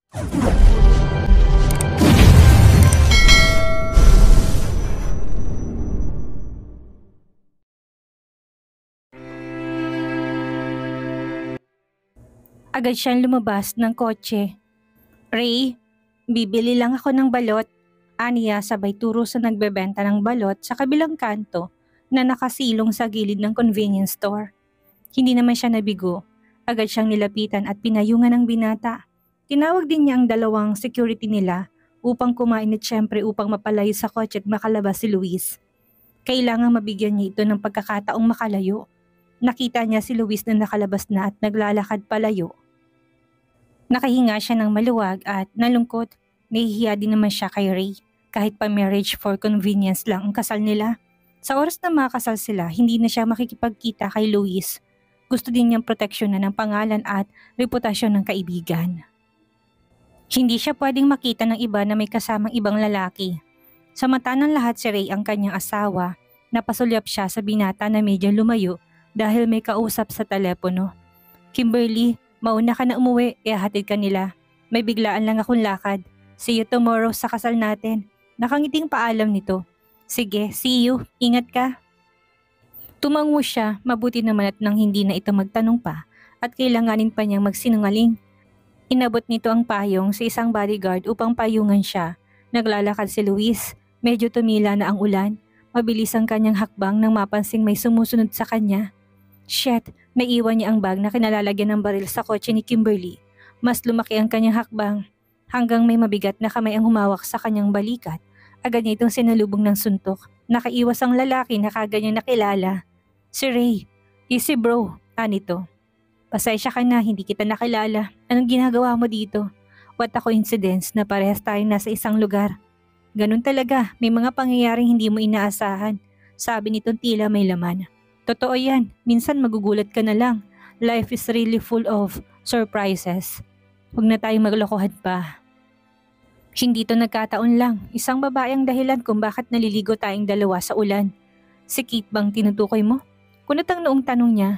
Agad siyang lumabas ng kotse. "Ray, bibili lang ako ng balot." Aniya sabay turo sa nagbebenta ng balot sa kabilang kanto na nakasilong sa gilid ng convenience store. Hindi naman siya nabigo. Agad siyang nilapitan at pinayungan ng binata. Tinawag din niya ang dalawang security nila upang kumain at syempre upang mapalayo sa kotse at makalabas si Luis. Kailangang mabigyan niya ito ng pagkakataong makalayo. Nakita niya si Luis na nakalabas na at naglalakad palayo. Nakahinga siya ng maluwag at nalungkot. Nahihiya din naman siya kay Ray. Kahit pa marriage for convenience lang ang kasal nila. Sa oras na makasal sila, hindi na siya makikipagkita kay Luis. Gusto din niyang proteksyonan ng pangalan at reputasyon ng kaibigan. Hindi siya pwedeng makita ng iba na may kasamang ibang lalaki. Sa mata ng lahat si Ray ang kanyang asawa. Napasulyap siya sa binata na medyo lumayo dahil may kausap sa telepono. "Kimberly, mauna ka na umuwi, ihahatid ka nila. May biglaan lang akong lakad. See you tomorrow sa kasal natin." Nakangiting paalam nito. "Sige, see you. Ingat ka." Tumango siya, mabuti naman at nang hindi na ito magtanong pa at kailanganin pa niyang magsinungaling. Inabot nito ang payong sa isang bodyguard upang payungan siya. Naglalakad si Luis. Medyo tumila na ang ulan. Mabilis ang kanyang hakbang nang mapansing may sumusunod sa kanya. Shit, naiwan niya ang bag na kinalalagyan ng baril sa kotse ni Kimberly. Mas lumaki ang kanyang hakbang hanggang may mabigat na kamay ang humawak sa kanyang balikat. Agad niya itong sinalubong ng suntok. Nakaiwas ang lalaki na kaganyang nakilala. "Si Ray." "Easy bro," anito. "Pasensya ka na, hindi kita nakilala. Anong ginagawa mo dito?" "What a coincidence na parehas tayong nasa isang lugar." "Ganun talaga, may mga pangyayaring hindi mo inaasahan." Sabi nitong tila may laman. "Totoo yan, minsan magugulat ka na lang. Life is really full of surprises." "Huwag na tayong maglokohan pa. Hindi to nagkataon lang. Isang babae ang dahilan kung bakit naliligo tayong dalawa sa ulan." "Si Kate bang tinutukoy mo?" Kunot ang noong tanong niya.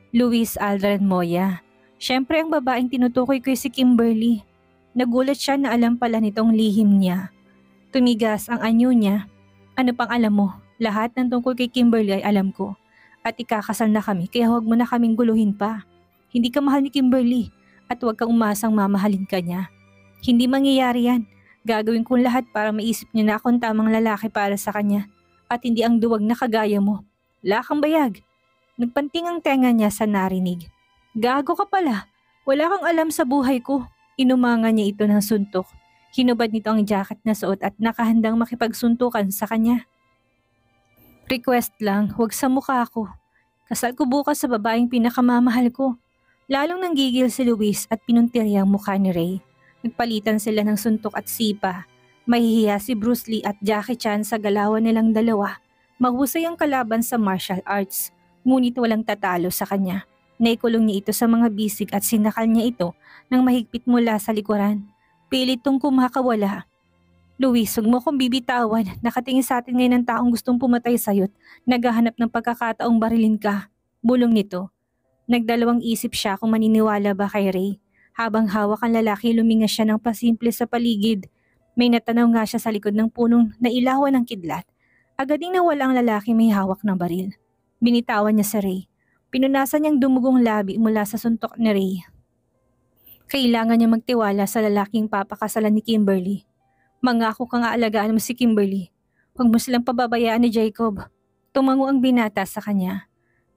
"Luis Aldrin Moya. Siyempre ang babaeng tinutukoy ko si Kimberly." Nagulat siya na alam pala nitong lihim niya. Tumigas ang anyo niya. "Ano pang alam mo? Lahat ng tungkol kay Kimberly ay alam ko. At ikakasal na kami kaya huwag mo na kaming guluhin pa. Hindi ka mahal ni Kimberly at huwag kang umasang mamahalin ka niya. Hindi mangyayari yan. Gagawin kong lahat para maisip niya na akong tamang lalaki para sa kanya at hindi ang duwag na kagaya mo." "Wala kang bayag." Nagpanting ang tenga niya sa narinig. "Gago ka pala. Wala kang alam sa buhay ko." Inumanga niya ito ng suntok. Hinubad nito ang jacket na suot at nakahandang makipagsuntukan sa kanya. "Request lang, huwag sa mukha ko. Kasal ko bukas sa babaeng pinakamamahal ko." Lalong nanggigil si Luis at pinuntirya ang mukha ni Ray. Nagpalitan sila ng suntok at sipa. Mahihiya si Bruce Lee at Jackie Chan sa galawan nilang dalawa. Mahusay ang kalaban sa martial arts, ngunit walang tatalo sa kanya. Naikulong niya ito sa mga bisig at sinakal niya ito ng mahigpit mula sa likuran. Pilit tong kumakawala. "Luis, huwag mo kong bibitawan. Nakatingin sa atin ngayon ng taong gustong pumatay sa'yo't naghahanap ng pagkakataong barilin ka." Bulong nito. Nagdalawang isip siya kung maniniwala ba kay Ray. Habang hawak ang lalaki, lumingas siya ng pasimple sa paligid. May natanaw nga siya sa likod ng punong na ilawan ng kidlat. Agad ding nawala ang lalaki may hawak ng baril. Binitawan niya si Ray. Pinunasan niyang dumugong labi mula sa suntok ni Ray. Kailangan niya magtiwala sa lalaking papakasalan ni Kimberly. "Mangako kang aalagaan mo si Kimberly. Huwag mo silang pababayaan ni Jacob." Tumango ang binata sa kanya.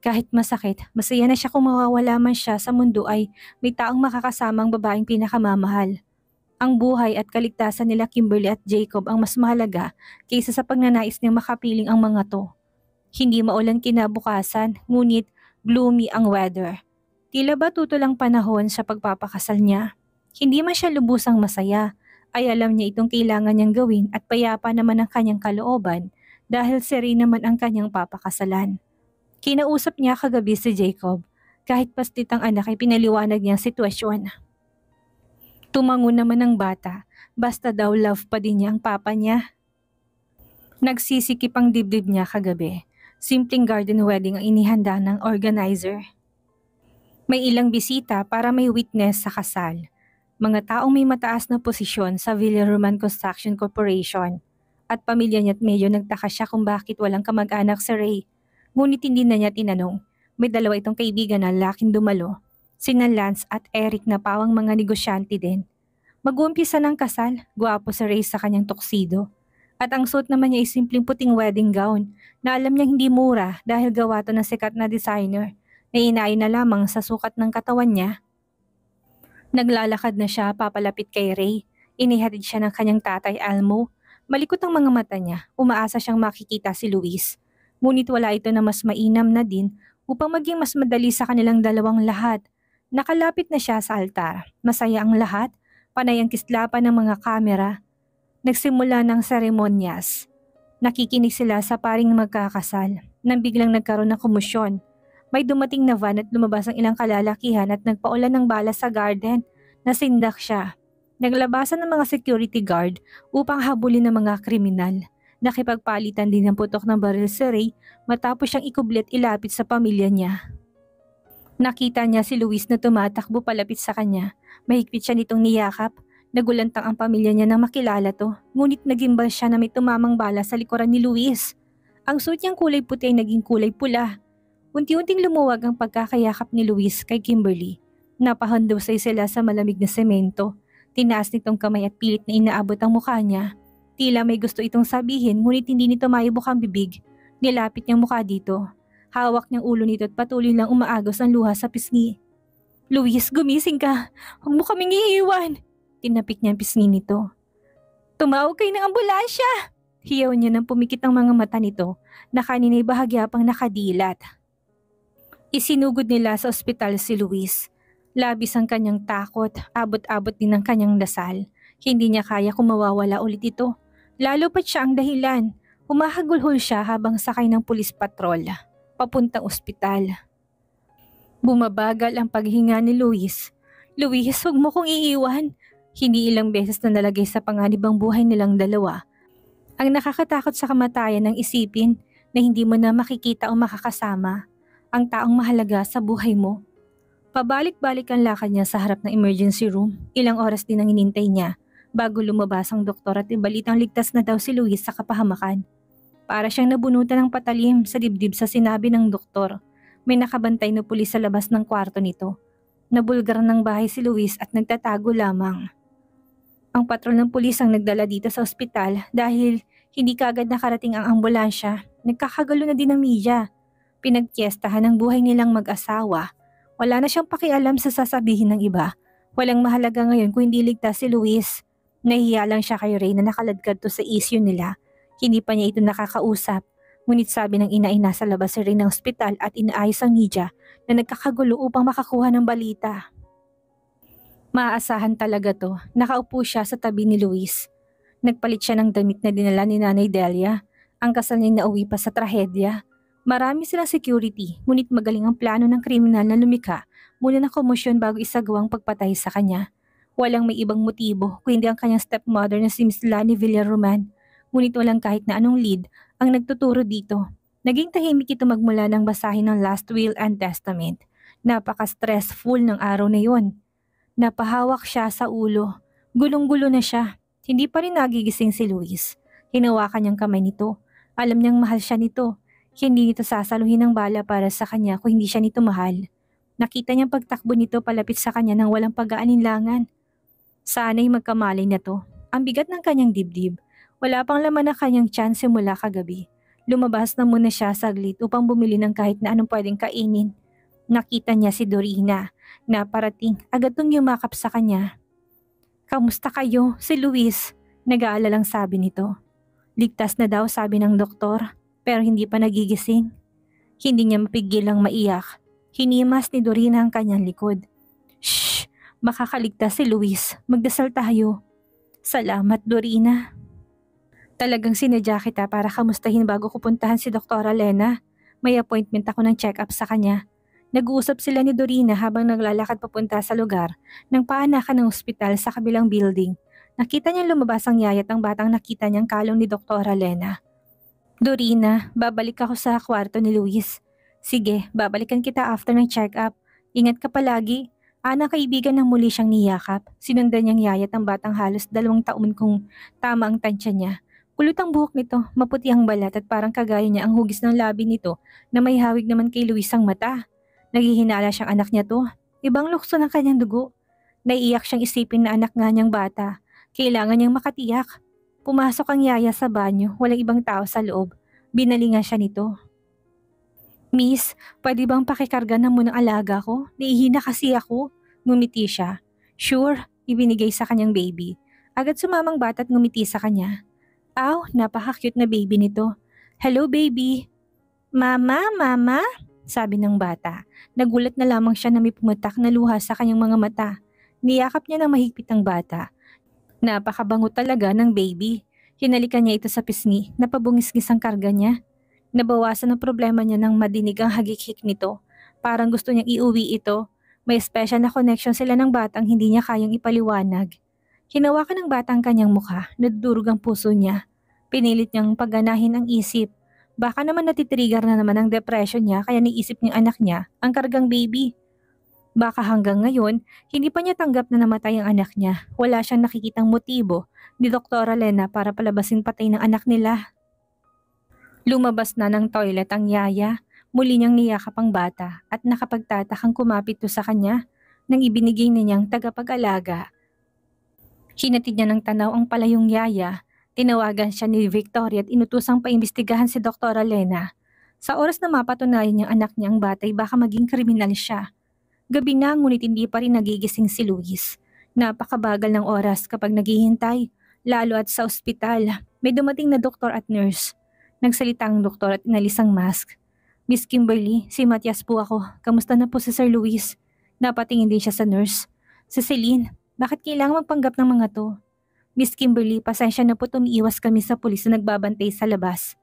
Kahit masakit, masaya na siya kung mawawala man siya sa mundo ay may taong makakasamang babaeng pinakamamahal. Ang buhay at kaligtasan nila Kimberly at Jacob ang mas mahalaga kaysa sa pagnanais niyang makapiling ang mga to. Hindi maulan kinabukasan, ngunit gloomy ang weather. Tila ba tutulang panahon sa pagpapakasal niya? Hindi man siya lubusang masaya, ay alam niya itong kailangan niyang gawin at payapa naman ang kanyang kalooban dahil si Ray naman ang kanyang papakasalan. Kinausap niya kagabi si Jacob. Kahit pastit ang anak ay pinaliwanag niya ang sitwasyon. Tumango naman ang bata, basta daw love pa din niya ang papa niya. Nagsisikip ang dibdib niya kagabi. Simpleng garden wedding ang inihanda ng organizer. May ilang bisita para may witness sa kasal. Mga taong may mataas na posisyon sa Villaroman Construction Corporation. At pamilya niya't medyo nagtaka siya kung bakit walang kamag-anak si Ray. Ngunit hindi na niya tinanong. May dalawa itong kaibigan na laking dumalo. Sina Lance at Eric na pawang mga negosyante din. Mag-uumpisa ng kasal, guwapo si Ray sa kanyang tuxedo. At ang suot naman niya ay simpleng puting wedding gown na alam niyang hindi mura dahil gawa to ng sikat na designer na inaay na lamang sa sukat ng katawan niya. Naglalakad na siya papalapit kay Ray. Inihatid siya ng kanyang tatay Almo. Malikot ang mga mata niya, umaasa siyang makikita si Luis. Ngunit wala ito na mas mainam na din upang maging mas madali sa kanilang dalawang lahat. Nakalapit na siya sa altar. Masaya ang lahat, panay ang kislapan ng mga kamera. Nagsimula ng seremonyas. Nakikinig sila sa paring magkakasal nang biglang nagkaroon ng komosyon. May dumating na van at lumabas ang ilang kalalakihan at nagpaulan ng bala sa garden. Nasindak siya. Naglabasan ng mga security guard upang habulin ng mga kriminal. Nakipagpalitan din ng putok ng baril si Ray matapos siyang ikubli at ilapit sa pamilya niya. Nakita niya si Luis na tumatakbo palapit sa kanya. Mahigpit siya nitong niyakap. Nagulantang ang pamilya niya nang makilala to. Ngunit nagimbal siya na may tumamang bala sa likuran ni Luis. Ang suot niyang kulay puti ay naging kulay pula. Unti-unting lumuwag ang pagkakayakap ni Luis kay Kimberly. Napahandusay sila sa malamig na semento. Tinaas nitong kamay at pilit na inaabot ang mukha niya. Tila may gusto itong sabihin ngunit hindi nito maibok ang bibig. Nilapit niyang mukha dito. Hawak niyang ulo nito at patuloy lang umaagos ang luha sa pisngi. Luis, gumising ka. Huwag mo kaming iiwan. Tinapik niya ang pisngi nito. Tumawag kayo ng ambulansya. Hiyaw niya nang pumikit ang mga mata nito na kanina'y bahagya pang nakadilat. Isinugod nila sa ospital si Luis. Labis ang kanyang takot, abot-abot din ang kanyang dasal. Hindi niya kaya kung mawawala ulit ito. Lalo pat siya ang dahilan. Humahagulhol siya habang sakay ng pulis patrol, papuntang ospital. Bumabagal ang paghinga ni Luis. Luis, huwag mo kong iiwan. Hindi ilang beses na nalagay sa panganib ang buhay nilang dalawa. Ang nakakatakot sa kamatayan ng isipin na hindi mo na makikita o makakasama ang taong mahalaga sa buhay mo. Pabalik-balik ang lakad niya sa harap ng emergency room. Ilang oras din ang inintay niya bago lumabas ang doktor at ibalitang ligtas na daw si Luis sa kapahamakan. Para siyang nabunutan ng patalim sa dibdib sa sinabi ng doktor. May nakabantay na pulis sa labas ng kwarto nito. Nabulgar ng bahay si Luis at nagtatago lamang. Ang patrol ng pulis ang nagdala dito sa ospital dahil hindi kaagad nakarating ang ambulansya. Nagkakagalo na din ang media. Pinagpiestahan ang buhay nilang mag-asawa. Wala na siyang pakialam sa sasabihin ng iba. Walang mahalaga ngayon kung hindi ligtas si Luis. Nahihiya lang siya kay Ray na nakaladkad to sa issue nila. Hindi pa niya ito nakakausap. Ngunit sabi ng ina ay nasa labas si Ray ng ospital at inaayos ang media na nagkakagulo upang makakuha ng balita. Maaasahan talaga to. Nakaupo siya sa tabi ni Luis. Nagpalit siya ng damit na dinala ni Nanay Delia. Ang kasal niya nauwi pa sa trahedya. Marami silang security, ngunit magaling ang plano ng kriminal na lumika muna ng komosyon bago isagawang pagpatay sa kanya. Walang may ibang motibo kundi ang kanyang stepmother na si Miss Lani Villaroman. Ngunit walang kahit na anong lead ang nagtuturo dito. Naging tahimik ito magmula ng basahin ng last will and testament. Napaka-stressful ng araw na yon. Napahawak siya sa ulo. Gulong-gulo na siya. Hindi pa rin nagigising si Luis. Hinawakan niyang kamay nito. Alam niyang mahal siya nito. Hindi nito sasaluhin ng bala para sa kanya kung hindi siya nito mahal. Nakita niyang pagtakbo nito palapit sa kanya nang walang pag-aalinlangan. Sana'y magkamalay na to. Ang bigat ng kanyang dibdib. Wala pang laman na kanyang tsanse mula kagabi. Lumabas na muna siya saglit upang bumili ng kahit na anong pwedeng kainin. Nakita niya si Dorina na parating agad tong yumakap sa kanya. Kamusta kayo? Si Luis. Nag-aalalang sabi nito. Ligtas na daw sabi ng doktor. Pero hindi pa nagigising. Hindi niya mapigilang maiyak. Hinimas ni Dorina ang kanyang likod. Shh! Makakaligtas si Luis. Magdasal tayo. Salamat, Dorina. Talagang sinadya kita para kamustahin bago ko puntahan si Dr. Lena. May appointment ako ng check-up sa kanya. Nag-uusap sila ni Dorina habang naglalakad papunta sa lugar ng paanakan ng ospital sa kabilang building. Nakita niyang lumabas ang yaya at ang batang nakita niyang kalong ni Dr. Lena. Dorina, babalik ako sa kwarto ni Luis. Sige, babalikan kita after ng check-up. Ingat ka palagi. Kaibigan nang muli siyang niyakap. Sinundan niyang yayat ang batang halos 2 taon kung tama ang tansya niya. Kulot ang buhok nito, maputi ang balat at parang kagaya niya ang hugis ng labi nito na may hawig naman kay Luis ang mata. Naghihinala siyang anak niya to. Ibang lukso ng kanyang dugo. Naiiyak siyang isipin na anak nga niyang bata. Kailangan niyang makatiyak. Pumasok ang yaya sa banyo, walang ibang tao sa loob. Binalingan siya nito. Miss, pwede bang pakikarga na muna ang alaga ko? Naihina kasi ako. Ngumiti siya. Sure, ibinigay sa kanyang baby. Agad sumamang bata at ngumiti sa kanya. Aw, napaka-cute na baby nito. Hello baby. Mama, mama, sabi ng bata. Nagulat na lamang siya na may pumatak na luha sa kanyang mga mata. Niyakap niya ng mahigpit ang bata. Napakabango talaga ng baby. Hinalikan niya ito sa pisngi, napabungis-ngis ang karga niya. Nabawasan ang problema niya nang madinig ang hagik-hik nito. Parang gusto niyang iuwi ito. May special na connection sila ng batang hindi niya kayang ipaliwanag. Hinawakan ng batang kanyang mukha, nadudurog ang puso niya. Pinilit niyang pagganahin ang isip. Baka naman natitrigger na naman ang depression niya kaya niisip niyang anak niya ang kargang baby. Baka hanggang ngayon, hindi pa niya tanggap na namatay ang anak niya. Wala siyang nakikitang motibo ni Dr. Lena para palabasin patay ng anak nila. Lumabas na ng toilet ang yaya. Muli niyang niyakap ang bata at nakapagtatakang kumapit to sa kanya nang ibinigay niyang tagapag-alaga. Hinatid niya ng tanaw ang palayong yaya. Tinawagan siya ni Victoria at inutusang paimbestigahan si Dr. Lena. Sa oras na mapatunayan niyang anak niya ang batay baka maging kriminal siya. Gabi na ngunit hindi pa rin nagigising si Luis. Napakabagal ng oras kapag naghihintay, lalo at sa ospital. May dumating na doktor at nurse. Nagsalita ang doktor at inalis ang mask. Miss Kimberly, si Matias po ako. Kamusta na po si Sir Luis? Napatingin din siya sa nurse. Si Celine, bakit kailangan magpanggap ng mga to? Miss Kimberly, pasensya na po tumiiwas kami sa pulis na nagbabantay sa labas.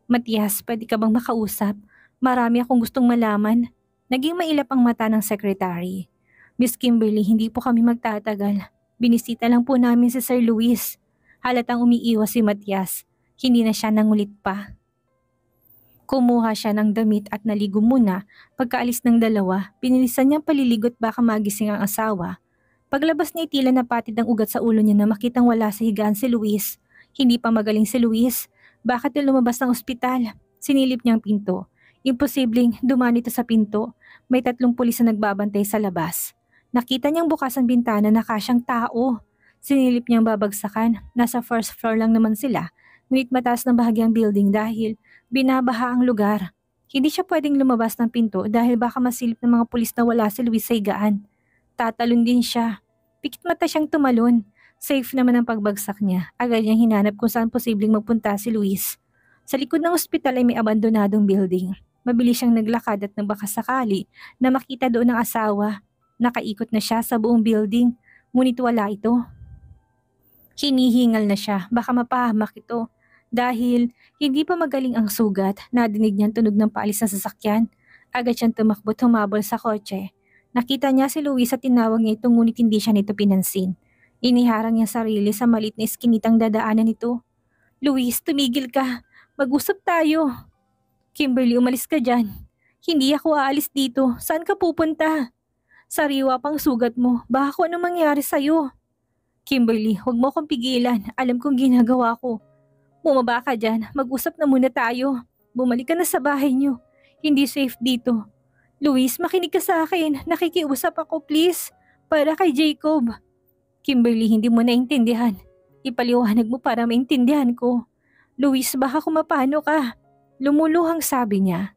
Matias, pwede ka bang makausap? Marami akong gustong malaman. Naging mailap ang mata ng secretary. Miss Kimberly, hindi po kami magtatagal. Binisita lang po namin si Sir Luis. Halatang umiiwas si Matias. Hindi na siya nangulit pa. Kumuha siya ng damit at naligo muna. Pagkaalis ng dalawa, pinilisan niyang paliligot baka magising ang asawa. Paglabas niya tila napatid ang ugat sa ulo niya na makitang wala sa higaan si Luis. Hindi pa magaling si Luis. Bakit na lumabas ng ospital? Sinilip niyang pinto. Imposibleng dumaan ito sa pinto. May 3 pulis na nagbabantay sa labas. Nakita niyang bukas ang bintana na kasyang tao. Sinilip niyang babagsakan. Nasa first floor lang naman sila. Ngunit mataas ng bahagyang building dahil binabaha ang lugar. Hindi siya pwedeng lumabas ng pinto dahil baka masilip ng mga pulis na wala si Luis sa higaan. Tatalon din siya. Pikit mata siyang tumalon. Safe naman ang pagbagsak niya. Agad niyang hinanap kung saan posibleng magpunta si Luis. Sa likod ng ospital ay may abandonadong building. Mabilis siyang naglakad at nang baka sakali na makita doon ang asawa. Nakaikot na siya sa buong building, ngunit wala ito. Hinihingal na siya, baka mapahamak ito. Dahil hindi pa magaling ang sugat, nadinig niyang tunog ng paalis ng sasakyan. Agad siyang tumakbo at humabol sa kotse. Nakita niya si Luis at tinawag niya ito ngunit hindi siya nito pinansin. Iniharang niya sarili sa malit na iskinitang dadaanan nito. Luis, tumigil ka. Mag-usap tayo. Kimberly, umalis ka dyan. Hindi ako aalis dito. Saan ka pupunta? Sariwa pang sugat mo. Baka kung ano mangyari sa'yo. Kimberly, huwag mo akong pigilan. Alam kong ginagawa ko. Bumaba ka dyan. Mag-usap na muna tayo. Bumalik ka na sa bahay niyo. Hindi safe dito. Luis, makinig ka sa akin. Nakikiusap ako, please. Para kay Jacob. Kimberly, hindi mo naintindihan. Ipaliwanag mo para maintindihan ko. Luis, baka kung mapano ka. Lumuluhang sabi niya.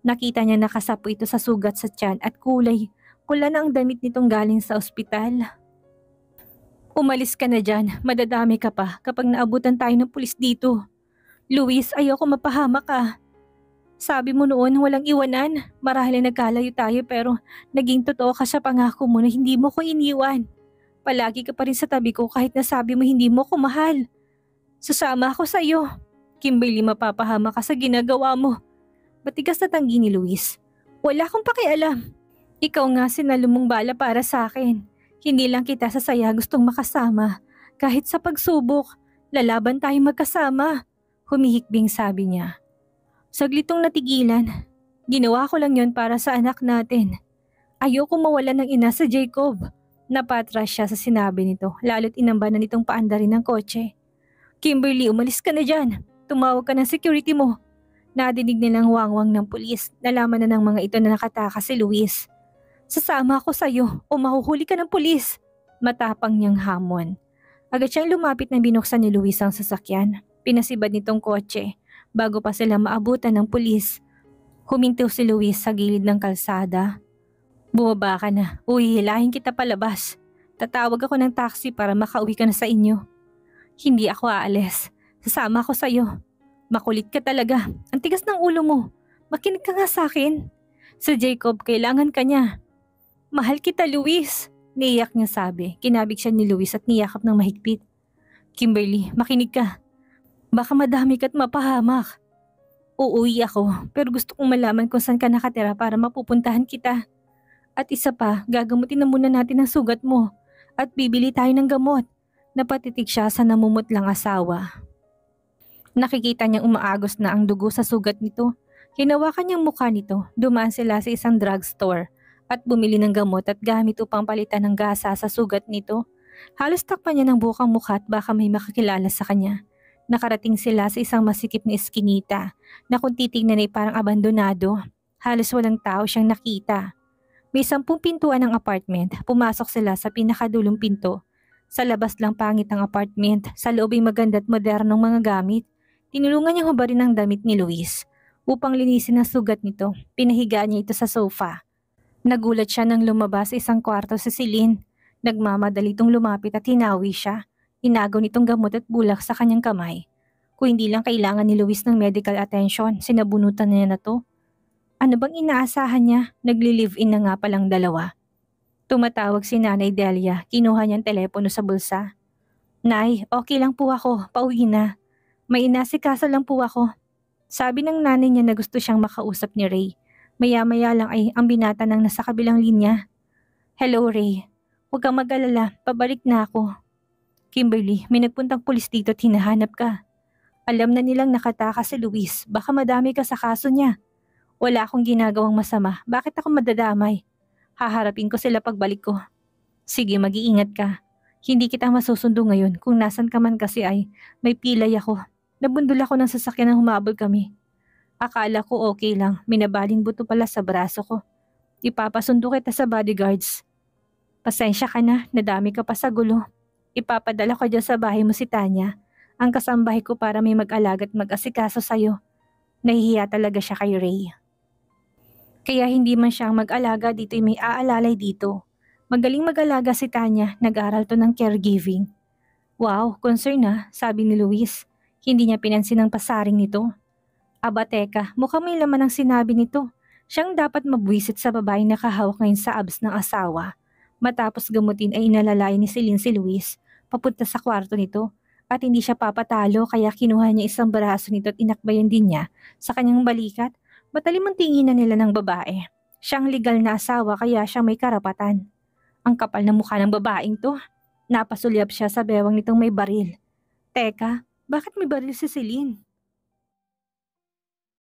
Nakita niya nakasapo ito sa sugat sa tiyan at kulay. Pula na ang damit nitong galing sa ospital. Umalis ka na dyan. Madadami ka pa kapag naabutan tayo ng pulis dito. Luis, ayoko mapahamak ka. Sabi mo noon walang iwanan. Marahil ay nagkalayo tayo pero naging totoo ka sa pangako mo na hindi mo ko iniwan. Palagi ka pa rin sa tabi ko kahit nasabi mo hindi mo ko mahal. Susama ako sa iyo. Kimberly, mapapahama ka sa ginagawa mo. Matigas na tanggi ni Luis. Wala akong pakialam. Ikaw nga sinalumong bala para sa akin. Hindi lang kita sa saya gustong makasama. Kahit sa pagsubok, lalaban tayong magkasama. Humihikbing sabi niya. Saglitong natigilan. Ginawa ko lang yon para sa anak natin. Ayoko mawala ng ina sa Jacob. Napatras siya sa sinabi nito, lalo't inamba na nitong paandarin ng kotse. Kimberly, umalis ka na dyan. Tumawag ka ng security mo. Nadinig nilang wangwang ng pulis. Nalaman na ng mga ito na nakatakas si Luis. Sasama ako sa'yo o mahuhuli ka ng pulis. Matapang niyang hamon. Agad siyang lumapit na binuksan ni Luis ang sasakyan. Pinasibad nitong kotse bago pa sila maabutan ng pulis. Huminto si Luis sa gilid ng kalsada. Bumaba ka na. Uhihilahin kita palabas. Tatawag ako ng taxi para makauwi ka na sa inyo. Hindi ako aalis. Sasama ako sa'yo. Makulit ka talaga. Ang tigas ng ulo mo. Makinig ka nga sa akin. Sa Jacob, kailangan ka niya. Mahal kita, Luis. Niiyak niya sabi. Kinabig siya ni Luis at niyakap ng mahigpit. Kimberly, makinig ka. Baka madami ka't mapahamak. Uuwi ako, pero gusto kong malaman kung saan ka nakatira para mapupuntahan kita. At isa pa, gagamutin na muna natin ang sugat mo. At bibili tayo ng gamot. Napatitig siya sa namumutlang asawa. Nakikita niyang umaagos na ang dugo sa sugat nito. Hinawakan niyang mukha nito. Dumaan sila sa isang drugstore at bumili ng gamot at gamit upang palitan ng gasa sa sugat nito. Halos takpan niya ng bukang mukha at baka may makakilala sa kanya. Nakarating sila sa isang masikip na eskinita na kung titignan ay parang abandonado. Halos walang tao siyang nakita. May 10 pintuan ng apartment. Pumasok sila sa pinakadulong pinto. Sa labas lang pangit ang apartment. Sa loob ay maganda at modernong mga gamit. Tinulungan niyang hubarin ang damit ni Luis. Upang linisin ang sugat nito, pinahigaan niya ito sa sofa. Nagulat siya nang lumabas sa isang kwarto si Celine. Nagmamadali itong lumapit at hinawi siya. Inagaw nitong gamot at bulak sa kanyang kamay. Kung hindi lang kailangan ni Luis ng medical attention, sinabunutan niya na to. Ano bang inaasahan niya? Nagli-live-in na nga palang dalawa. Tumatawag si Nanay Delia. Kinuha niyang telepono sa bulsa. Nay, okay lang po ako. Pauwi na. May inasikaso lang po ako. Sabi ng nanay niya na gusto siyang makausap ni Ray. Maya-maya lang ay ang binata nang nasa kabilang linya. Hello Ray. Huwag kang mag-alala. Pabalik na ako. Kimberly, may nagpuntang pulis dito at hinahanap ka. Alam na nilang nakatakas si Luis. Baka madami ka sa kaso niya. Wala akong ginagawang masama. Bakit ako madadamay? Haharapin ko sila pagbalik ko. Sige, mag-iingat ka. Hindi kita masusundo ngayon. Kung nasan ka man kasi ay may pilay ako. Nabundol ako ng sasakyan nang humabol kami. Akala ko okay lang. Minabaling buto pala sa braso ko. Ipapasundo kita sa bodyguards. Pasensya ka na. Nadami ka pa sa gulo. Ipapadala ko dyan sa bahay mo si Tanya. Ang kasambahay ko para may mag-alaga at mag-asikaso sa'yo. Nahihiya talaga siya kay Ray. Kaya hindi man siyang mag-alaga dito ay may aalalay dito. Magaling mag-alaga si Tanya, nag-aral to ng caregiving. Wow, concern na, sabi ni Luis. Hindi niya pinansin ang pasaring nito. Aba teka, mukhang may laman ang sinabi nito. Siyang dapat mabwisit sa babaeng nakahawak ngayon sa abs ng asawa. Matapos gamutin ay inalalayan ni Celine si Luis, papunta sa kwarto nito. At hindi siya papatalo kaya kinuha niya isang braso nito at inakbayan din niya sa kanyang balikat. Matalim ang tinginan nila ng babae. Siyang legal na asawa kaya siya may karapatan. Ang kapal na mukha ng babaeng to. Napasulyap siya sa bewang nitong may baril. Teka, bakit may baril si Celine?